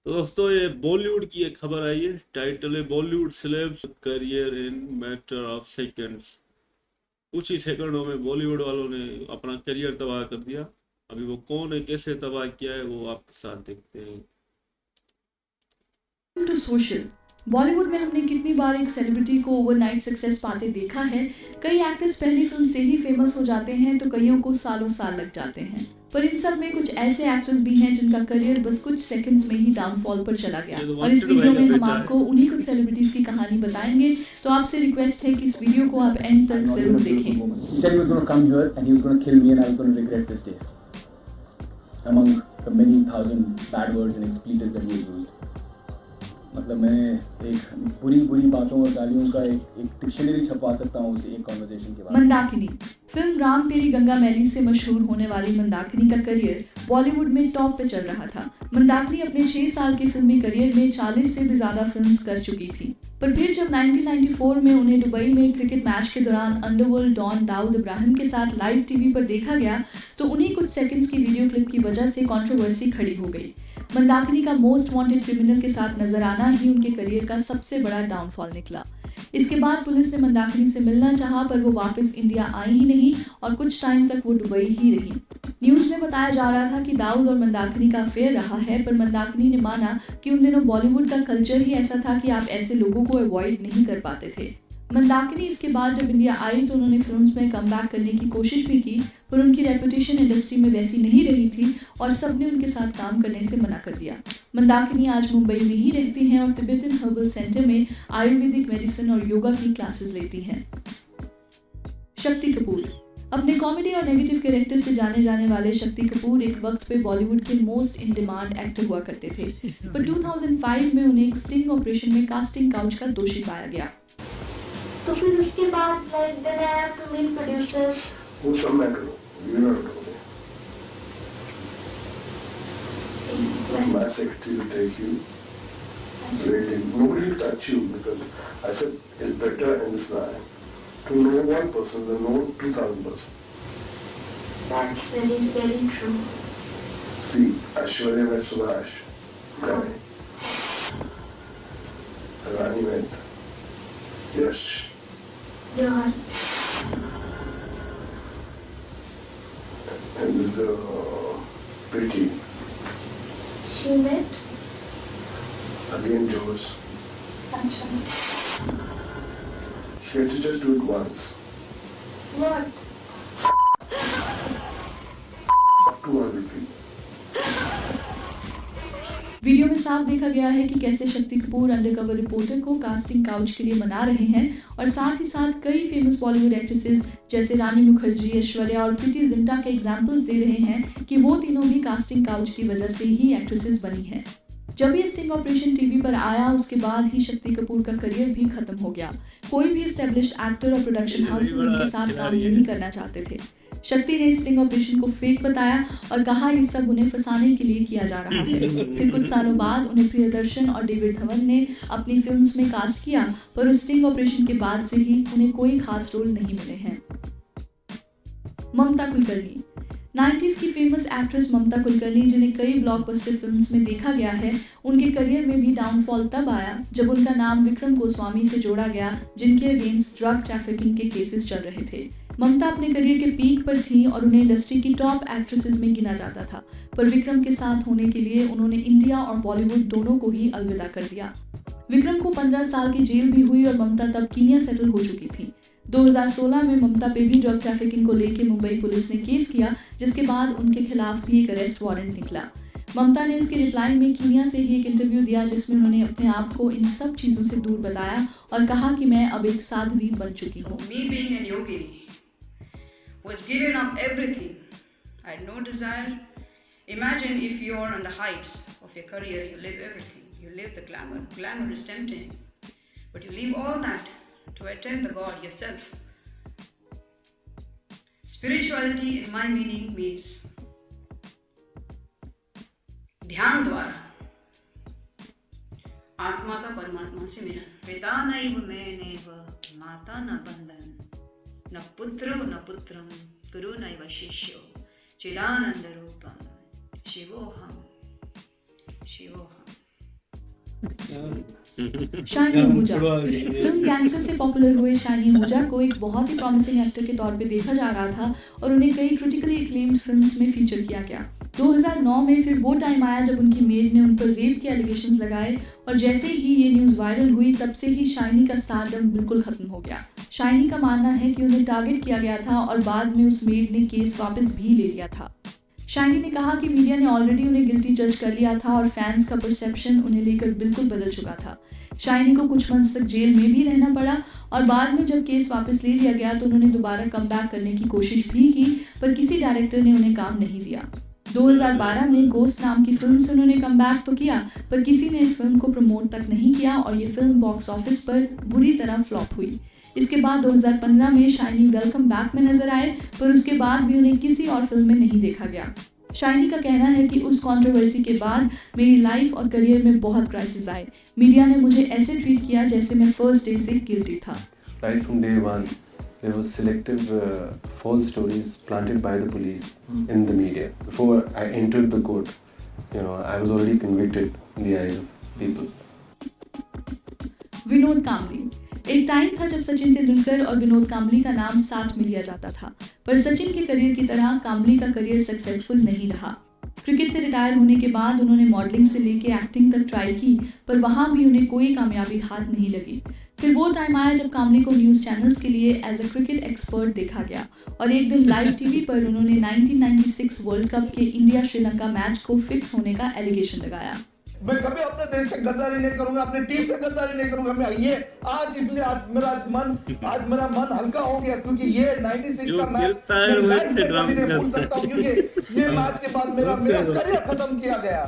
तो दोस्तों ये बॉलीवुड की एक खबर आई है। टाइटल है Bollywood celebs career in matter of seconds. कुछ ही सेकंडों में बॉलीवुड वालों ने अपना करियर तबाह कर दिया। अभी वो कौन है, कैसे तबाह किया है, वो आपके साथ देखते हैं। To social. बॉलीवुड में हमने कितनी बार एक सेलिब्रिटी को ओवरनाइट सक्सेस पाते देखा है। कई एक्टर्स पहली फिल्म से ही फेमस हो जाते हैं तो कईयों को सालों साल लग जाते हैं। पर इन सब में कुछ ऐसे एक्टर्स भी हैं जिनका करियर बस कुछ सेकंड्स में ही डाउनफॉल पर चला गया। ये तो और इस वांटेड भाई वीडियो का में हम बेटा है। आपको उन्हीं कुछ सेलिब्रिटीज की कहानी बताएंगे। तो आपसे रिक्वेस्ट है कि इस वीडियो को आप एंड तक जरूर देखें। He said he was going to come here and he was going to kill me and I was going to regret this day. Among the many thousand bad words and expletives that he used. मतलब मैं एक बुरी बुरी बातों और गालियों का एक dictionary छपवा सकता हूँ उस एक कॉन्वर्सेशन के बाद। मंदाकिनी। फिल्म राम तेरी गंगा मैली से मशहूर होने वाली मंदाकिनी का करियर बॉलीवुड में टॉप पे चल रहा था। मंदाकिनी अपने 6 साल के फिल्मी करियर में 40 से भी ज्यादा फिल्म्स कर चुकी थी। पर फिर जब 1994 में उन्हें दुबई में क्रिकेट मैच के दौरान अंडरवर्ल्ड डॉन दाऊद इब्राहिम के साथ लाइव टीवी पर देखा गया तो उन्हीं कुछ सेकंड्स की वीडियो क्लिप की वजह से कंट्रोवर्सी खड़ी हो गई। मंदाकिनी का मोस्ट वांटेड क्रिमिनल के साथ नजर आना ही उनके करियर का सबसे बड़ा डाउनफॉल निकला। इसके बाद पुलिस ने मंदाकिनी से मिलना चाहा पर वो वापस इंडिया आई ही नहीं और कुछ टाइम तक वो दुबई ही रही। न्यूज में बताया जा रहा था कि दाऊद और मंदाकिनी का अफेयर रहा है, पर मंदाकिनी ने माना कि उन दिनों बॉलीवुड का कल्चर ही ऐसा था कि आप ऐसे लोगों को अवॉइड नहीं कर पाते थे। मंदाकिनी इसके बाद जब इंडिया आई तो उन्होंने फिल्म्स में कमबैक करने की कोशिश भी की, पर उनकी रेपुटेशन इंडस्ट्री में वैसी नहीं रही थी और सबने उनके साथ काम करने से मना कर दिया। मंदाकिनी आज मुंबई में ही रहती हैं और तिब्बतन हर्बल सेंटर में आयुर्वेदिक मेडिसिन और योगा की क्लासेस लेती हैं। शक्ति कपूर। अपने कॉमेडी और नेगेटिव कैरेक्टर से जाने जाने वाले शक्ति कपूर एक वक्त पे बॉलीवुड के मोस्ट इन डिमांड एक्टर हुआ करते थे, पर 2005 में उन्हें एक स्टिंग ऑपरेशन में कास्टिंग काउच का दोषी पाया गया। तो फिर उसके बाद like then I have to meet producers. वो सब मैं करूँ, you know करोगे। My secretary will take you, rating. Nobody will touch you because I said it's better in this line to know one person than know 2,000 persons. That's very very true. See, Aishwarya met Subhash, Gane. Rani met Yash. Johan. And this the Pretty. She met. Again Jose. Acha. She had to just do it once. What? 200 people. Video में साफ देखा गया है कि कैसे Shakti Kapoor undercover reporter को casting couch के लिए मना रहे हैं और साथ ही साथ कई फेमस बॉलीवुड एक्ट्रेसेस जैसे रानी मुखर्जी, ऐश्वर्या और प्रीति जिंटा के एग्जाम्पल्स दे रहे हैं कि वो तीनों भी कास्टिंग काउच की वजह से ही एक्ट्रेसेस बनी हैं। जब ये स्टिंग ऑपरेशन टीवी पर आया उसके बाद ही शक्ति कपूर का करियर भी खत्म हो गया। कोई भी एस्टेब्लिश्ड एक्टर और प्रोडक्शन हाउसेस उनके साथ काम नहीं करना चाहते थे। शक्ति ने स्टिंग ऑपरेशन को फेक बताया और कहा ये सब उन्हें फंसाने के लिए किया जा रहा है। फिर कुछ सालों बाद उन्हें प्रियदर्शन और डेविड धवन ने अपनी फिल्म्स में कास्ट किया, पर उस स्टिंग ऑपरेशन के बाद से ही उन्हें कोई खास रोल नहीं मिले हैं। ममता कुलकर्णी। 90s की फेमस एक्ट्रेस ममता कुलकर्णी, जिन्हें कई ब्लॉकबस्टर फिल्म्स में देखा गया है, उनके करियर में भी डाउनफॉल तब आया जब उनका नाम विक्रम गोस्वामी से जोड़ा गया, जिनके अगेंस्ट ड्रग ट्रैफिकिंग के केसेस चल रहे थे। ममता अपने करियर के पीक पर थी और उन्हें इंडस्ट्री की टॉप एक्ट्रेसेस में गिना जाता था, पर विक्रम के साथ होने के लिए उन्होंने इंडिया और बॉलीवुड दोनों को ही अलविदा कर दिया। विक्रम को 15 साल की जेल भी हुई और ममता तब कीनिया सेटल हो चुकी थी। 2016 में ममता पे भी ड्रग ट्रैफिकिंग को लेकर मुंबई पुलिस ने केस किया, जिसके बाद उनके खिलाफ भी एक अरेस्ट वारंट निकला। ममता ने इसके रिप्लाई में कीनिया से ही एक इंटरव्यू दिया जिसमें उन्होंने अपने आप को इन सब चीज़ों से दूर बताया और कहा कि मैं अब एक साध्वी बन चुकी हूँ। Me being a yogini was giving up everything. I had no desire. Imagine if you're on the heights of your career, you live everything. You live the glamour. Glamour is tempting. But you leave all that to attend the God yourself. Spirituality in my meaning means ध्यान द्वारा आत्मा का परमात्मा से मिलन। पिता नैव मैं नैव माता न बंधन न पुत्रो न पुत्रम गुरु नैव शिष्यो चिदानंद रूपम शिवोहम शिवोहम। शाइनी आहूजा। फिल्म गैंगस्टर से पॉपुलर हुए शाइनी आहूजा को एक बहुत ही प्रॉमिसिंग एक्टर के तौर पे देखा जा रहा था और उन्हें कई क्रिटिकली एक्लेम्ड फिल्म्स में फीचर किया गया। 2009 में फिर वो टाइम आया जब उनकी मेड ने उन पर रेप के एलिगेशंस लगाए और जैसे ही ये न्यूज़ वायरल हुई तब से ही शाइनी का स्टारडम बिल्कुल खत्म हो गया। शाइनी का मानना है कि उन्हें टारगेट किया गया था और बाद में उस मेड ने केस वापस भी ले लिया था। शाइनी ने कहा कि मीडिया ने ऑलरेडी उन्हें गिल्टी जज कर लिया था और फैंस का परसेप्शन उन्हें लेकर बिल्कुल बदल चुका था। शाइनी को कुछ मंथ्स तक जेल में भी रहना पड़ा और बाद में जब केस वापस ले लिया गया तो उन्होंने दोबारा कमबैक करने की कोशिश भी की, पर किसी डायरेक्टर ने उन्हें काम नहीं दिया। 2012 में गोस्ट नाम की फिल्म से उन्होंने कमबैक तो किया, पर किसी ने इस फिल्म को प्रमोट तक नहीं किया और ये फिल्म बॉक्स ऑफिस पर बुरी तरह फ्लॉप हुई। इसके बाद 2015 में शाइनी वेलकम बैक में नजर आए, पर उसके बाद भी उन्हें किसी और फिल्म में नहीं देखा गया। शाइनी का कहना है कि उस कंट्रोवर्सी के बाद मेरी लाइफ और करियर में बहुत क्राइसिस आए। मीडिया ने मुझे ऐसे ट्रीट किया जैसे मैं फर्स्ट डे से गिल्टी था। Right from day one, there was selective false stories planted by the police in the media. Before I entered the court, I was already convicted in the eyes of people. Vinod Kambli. एक time था जब सचिन तेंदुलकर और विनोद कांबली का नाम साथ में लिया जाता था, पर सचिन के करियर की तरह कांबली का करियर सक्सेसफुल नहीं रहा। क्रिकेट से रिटायर होने के बाद उन्होंने मॉडलिंग से लेके एक्टिंग तक ट्राई की, पर वहां भी उन्हें कोई कामयाबी हाथ नहीं लगी। फिर वो टाइम आया जब कांबली को न्यूज़ चैनल्स के लिए एज अ क्रिकेट एक्सपर्ट देखा गया और एक दिन लाइव टीवी पर उन्होंने 1996 वर्ल्ड कप के इंडिया श्रीलंका मैच को फिक्स होने का एलिगेशन लगाया। मैं कभी अपने देश से गद्दारी नहीं करूंगा, अपनी टीम से गद्दारी नहीं करूंगा। मैं ये इसलिए आज मेरा मन हल्का हो गया क्योंकि ये 96 का मैच मैं लाइफ में कभी नहीं भूल सकता हूं, क्योंकि ये मैच के बाद मेरा करियर खत्म किया गया।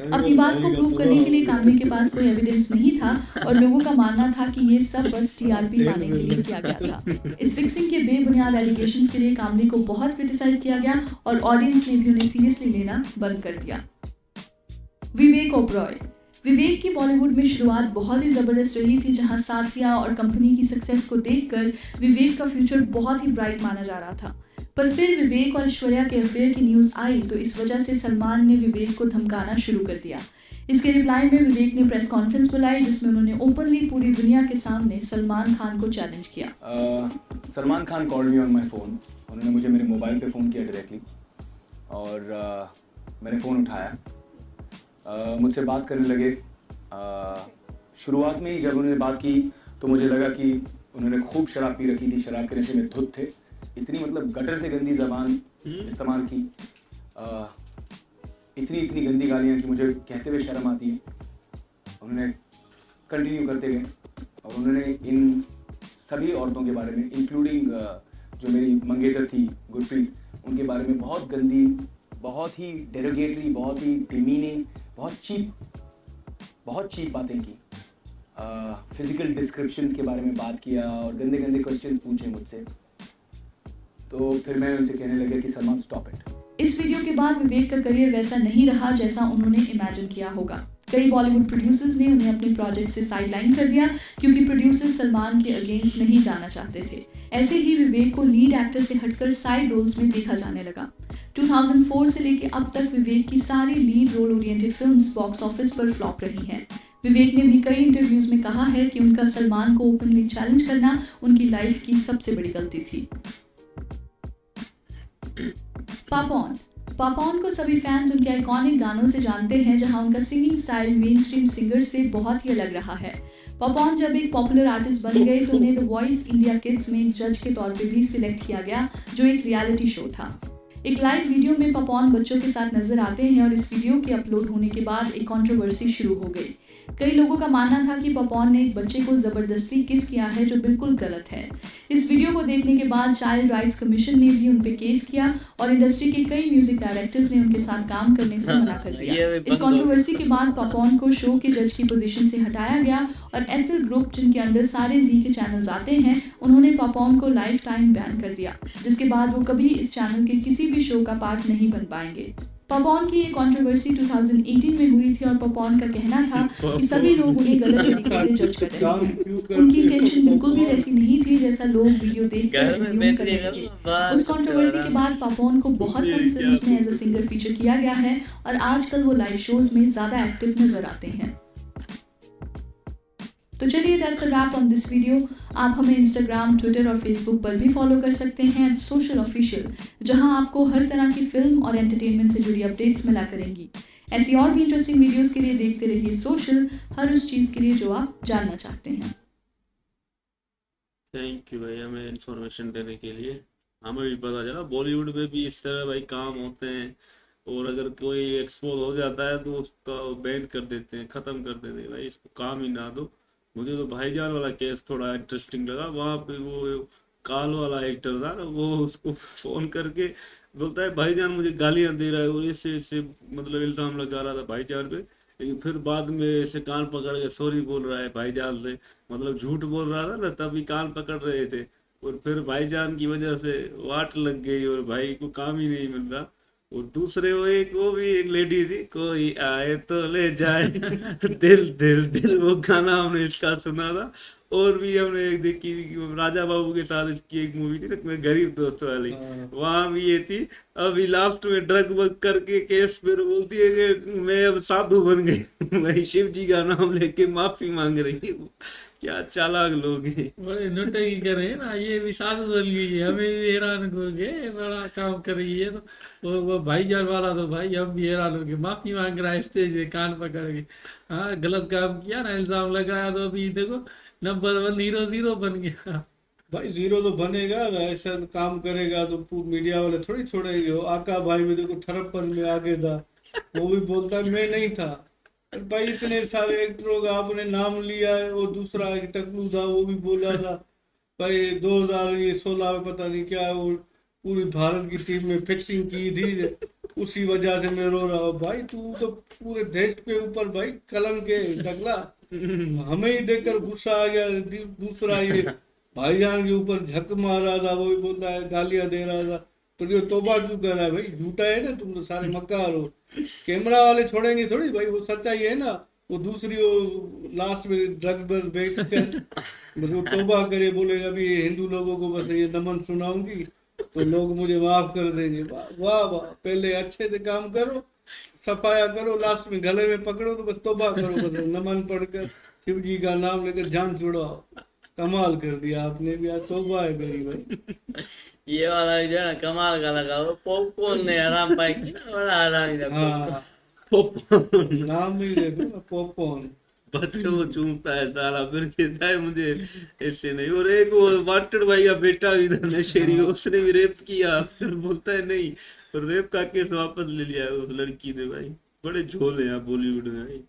अपनी बात को प्रूव करने के लिए कांबली के पास कोई एविडेंस नहीं था और लोगों का मानना था कि ये सब बस टीआरपी पाने के लिए किया गया था। इस फिक्सिंग के बेबुनियाद एलिगेशंस के लिए कांबली को बहुत क्रिटिसाइज किया गया और ऑडियंस ने भी उन्हें सीरियसली लेना बंद कर दिया। विवेक ओबरॉय। विवेक की बॉलीवुड में शुरुआत बहुत ही ज़बरदस्त रही थी, जहां साथिया और कंपनी की सक्सेस को देखकर विवेक का फ्यूचर बहुत ही ब्राइट माना जा रहा था। पर फिर विवेक और ऐश्वर्या के अफेयर की न्यूज़ आई तो इस वजह से सलमान ने विवेक को धमकाना शुरू कर दिया। इसके रिप्लाई में विवेक ने प्रेस कॉन्फ्रेंस बुलाई जिसमें उन्होंने ओपनली पूरी दुनिया के सामने सलमान खान को चैलेंज किया। Salman Khan called me on my phone. उन्होंने मुझे मेरे मोबाइल पे फ़ोन किया डायरेक्टली और मैंने फ़ोन उठाया। मुझसे बात करने लगे। शुरुआत में ही जब उन्होंने बात की तो मुझे लगा कि उन्होंने खूब शराब पी रखी थी, शराब के नशे में धुत थे। इतनी गटर से गंदी ज़बान इस्तेमाल की, इतनी गंदी गालियाँ कि मुझे कहते हुए शर्म आती है। उन्होंने कंटिन्यू करते गए और उन्होंने इन सभी औरतों के बारे में, इंक्लूडिंग जो मेरी मंगेतर थी गुरप्रीत, उनके बारे में बहुत गंदी, बहुत ही डेरोगेटरी, बहुत ही डिमीनिंग, बहुत चीप बातें की। फिजिकल डिस्क्रिप्शंस के बारे में बात किया और गंदे क्वेश्चंस पूछे मुझसे। तो फिर मैं उनसे कहने लगा कि सलमान स्टॉप इट। इस वीडियो के बाद विवेक का करियर वैसा नहीं रहा जैसा उन्होंने इमेजिन किया होगा। कई बॉलीवुड प्रोड्यूसर्स ने उन्हें अपने प्रोजेक्ट से साइडलाइन कर दिया क्योंकि प्रोड्यूसर्स सलमान के अगेंस्ट नहीं जाना चाहते थे। ऐसे ही विवेक को लीड एक्टर से हटकर साइड रोल्स में देखा जाने लगा। 2004 से लेकर अब तक विवेक की सारी lead role oriented films box office पर फ्लॉप रही हैं। विवेक ने भी कई इंटरव्यूज में कहा है कि उनका सलमान को ओपनली चैलेंज करना उनकी लाइफ की सबसे बड़ी गलती थी। पापॉन को सभी फैंस उनके आइकॉनिक गानों से जानते हैं, जहां उनका singing style main stream singer से बहुत ही अलग रहा है। पापॉन जब एक पॉपुलर आर्टिस्ट बन गए तो उन्हें द वॉइस इंडिया किड्स में एक जज के तौर पे भी सिलेक्ट किया गया, जो एक रियलिटी शो था। एक लाइव वीडियो में पापॉन बच्चों के साथ नजर आते हैं और इस वीडियो के अपलोड होने के बाद एक कंट्रोवर्सी शुरू हो गई। कई लोगों का मानना था कि पापॉन ने एक बच्चे को जबरदस्ती किस किया है, जो बिल्कुल गलत है। इस वीडियो को देखने के बाद चाइल्ड राइट्स कमीशन ने भी उन पे केस किया और इंडस्ट्री के कई म्यूजिक डायरेक्टर्स ने उनके साथ काम करने से मना कर दिया। इस कंट्रोवर्सी के बाद पापॉन को शो के जज की पोजीशन से हटाया गया और एसएल ग्रुप, जिनके अंडर सारे जी के चैनल्स आते हैं, उन्होंने पापॉन को लाइफ टाइम बैन कर दिया, जिसके बाद वो कभी इस चैनल के किसी भी शो का पार्ट नहीं बन पाएंगे। पॉपकॉर्न की ये कंट्रोवर्सी 2018 में हुई थी और पॉपकॉर्न का कहना था कि सभी लोग उन्हें गलत तरीके से जज कर रहे हैं। उनकी इंटेंशन बिल्कुल भी वैसी नहीं थी जैसा लोग वीडियो देखकर एज्यूम करने लगे। उस कंट्रोवर्सी के बाद पॉपकॉर्न को बहुत कम फिल्म्स में एज अ सिंगर फीचर किया गया है और आजकल वो लाइव शोज में ज्यादा एक्टिव नजर आते हैं। तो चलिए that's a wrap on this video. आप हमें इंस्टाग्राम, ट्विटर और फेसबुक पर भी फॉलो कर सकते हैं सोशल ऑफिशियल, जहां आपको हर तरह की फिल्म और एंटरटेनमेंट से जुड़ी अपडेट्स मिला करेंगी। ऐसी और भी इंटरेस्टिंग वीडियोस के लिए देखते रहिए सोशल, हर उस चीज़ के लिए जो आप जानना चाहते हैं। थैंक यू भाई हमें इंफॉर्मेशन देने के लिए। हमें भी पता चला बॉलीवुड में भी इस तरह भाई काम होते हैं, और अगर कोई एक्सपोज हो जाता है तो उसका बैन कर देते हैं, ख़त्म कर देते हैं। भाई इसको काम ही ना दो। मुझे तो भाईजान वाला केस थोड़ा इंटरेस्टिंग लगा। वहाँ पे वो काल वाला एक्टर था ना, वो उसको फ़ोन करके बोलता है भाईजान मुझे गालियाँ दे रहा है, और इससे मतलब इल्ज़ाम लगा रहा था भाईजान पे। लेकिन फिर बाद में ऐसे कान पकड़ के सॉरी बोल रहा है भाईजान से, मतलब झूठ बोल रहा था ना, तभी कान पकड़ रहे थे। और फिर भाईजान की वजह से वाट लग गई और भाई को काम ही नहीं मिल रहा। और दूसरे वो भी एक लेडी थी, कोई आए तो ले जाए दिल दिल दिल, वो गाना हमने इसका सुना था। और भी हमने एक देखी थी, वो राजा बाबू के साथ इसकी एक मूवी थी ना, गरीब दोस्त वाली, वहां भी ये थी। अभी लास्ट में ड्रग वग करके केस फिर बोलती है कि मैं अब साधु बन गई वही शिव जी का नाम लेके माफी मांग रही है। क्या चालाक लोग हैं। बड़े नोटंकी कर रहे हैं ना, ये भी साधु बन गई है, हमें भी हैरान हो गए, बड़ा काम कर रही है। तो वो भाईजान वाला तो भाई हम भी हैरान हो गए, माफी मांग रहा है स्टेज पे कान पकड़ के। हाँ गलत काम किया ना, इल्जाम लगाया, तो अभी देखो नंबर 1 हीरो 0 बन गया। भाई 0 तो बनेगा ना, ऐसा काम करेगा तो मीडिया वाले थोड़ी छोड़ेंगे। वो आका भाई में देखो ठरप्पन में आगे था, वो भी बोलता है मैं नहीं था। भाई इतने सारे एक्टरों का आपने नाम लिया है। वो दूसरा एक टकलू था, वो भी बोला था भाई 2016 में पता नहीं क्या वो पूरी भारत की टीम में फिक्सिंग की थी, उसी वजह से मैं रो रहा हूँ। भाई तू तो पूरे देश के ऊपर भाई कलंक है टकला। हमें ही देखकर गुस्सा आ गया। दूसरा ये भाईजान के ऊपर झक मार रहा था, वो भी बोलता है गालियां दे रहा था। तो ये तौबा क्यों कर रहा है भाई, झूठा है ना, तुम तो सारे मक्कार हो। कैमरा वाले छोड़ेंगे थोड़ी भाई, वो सच्चाई है ना। वो दूसरी वो लास्ट में ड्रग्स पर बैठ कर मतलब तौबा करे, बोलेगा भी हिंदू लोगों को बस ये नमन सुनाऊंगी तो लोग मुझे माफ कर देंगे। वाह वाह, पहले अच्छे से काम करो, सफाया करो, लास्ट में गले में पकड़ो तो बस तौबा करो, बस नमन पढ़कर शिव जी का नाम लेकर जान छुड़ाओ। कमाल कर दिया आपने भी, आज तौबा है मेरी भाई। ये वाला जो है ना कमाल का लगा, वो पॉपकॉर्न ने आराम पाई की ना, बड़ा आराम था। हाँ नाम नहीं देखो ना, पॉपकॉर्न। बच्चों को चूमता है साला, फिर कहता है मुझे ऐसे नहीं। और एक वो वाटेड भाई का बेटा भी था नशेड़ी, उसने भी रेप किया, फिर बोलता है नहीं, और रेप का केस वापस ले लिया उस लड़की ने। भाई बड़े झोल हैं आप बॉलीवुड में भाई।